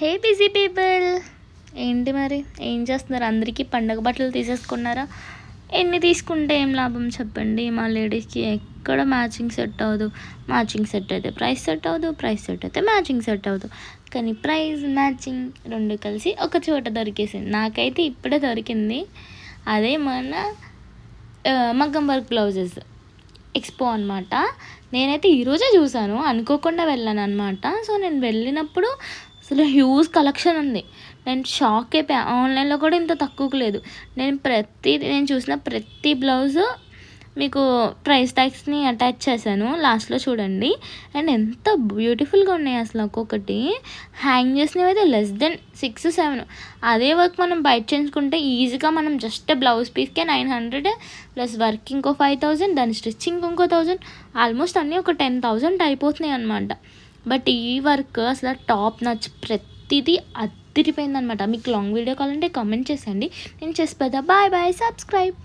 హే busy people, ఏంటి మరి ఏం చేస్తున్నారు? అందరికీ పండగ బట్టలు తీసేసుకున్నారా? ఎన్ని తీసుకుంటే ఏం లాభం చెప్పండి? మా లేడీస్కి ఎక్కడ మ్యాచింగ్ సెట్ అవ్వదు. మ్యాచింగ్ సెట్ అయితే ప్రైస్ సెట్ అవ్వదు, ప్రైస్ సెట్ అయితే మ్యాచింగ్ సెట్ అవ్వదు. కానీ ప్రైస్ మ్యాచింగ్ రెండు కలిసి ఒక చోట దొరికేసింది. నాకైతే ఇప్పుడే దొరికింది. అదే మన మగ్గం వర్క్ బ్లౌజెస్ ఎక్స్పో అనమాట. నేనైతే ఈరోజే చూసాను, అనుకోకుండా వెళ్ళాను అనమాట. సో నేను వెళ్ళినప్పుడు అసలు హ్యూజ్ కలెక్షన్ ఉంది. నేను షాక్ అయిపోయా. ఆన్లైన్లో కూడా ఇంత తక్కువకు లేదు. నేను చూసిన ప్రతి బ్లౌజు మీకు ప్రైస్ ట్యాగ్స్ని అటాచ్ చేశాను, లాస్ట్లో చూడండి. అండ్ ఎంత బ్యూటిఫుల్గా ఉన్నాయి అసలు. ఒక్కొక్కటి హ్యాంగ్ చేసినవి అయితే లెస్ దెన్ 6-7. అదే వర్క్ మనం బయట చేయించుకుంటే ఈజీగా మనం జస్ట్ బ్లౌజ్ పీస్కే 900 ప్లస్ వర్క్ ఇంకో 5000, దాని స్టిచ్చింగ్ ఇంకో 1000, ఆల్మోస్ట్ అన్నీ ఒక 10,000 అయిపోతున్నాయి అనమాట. బట్ ఈ వర్క్ అసలు టాప్ నచ్ ప్రతిదీ అదిరిపోయిందనమాట. మీకు లాంగ్ వీడియో కావాలంటే కామెంట్ చేసేయండి, నేను చేసి పెడతా. Bye bye, subscribe.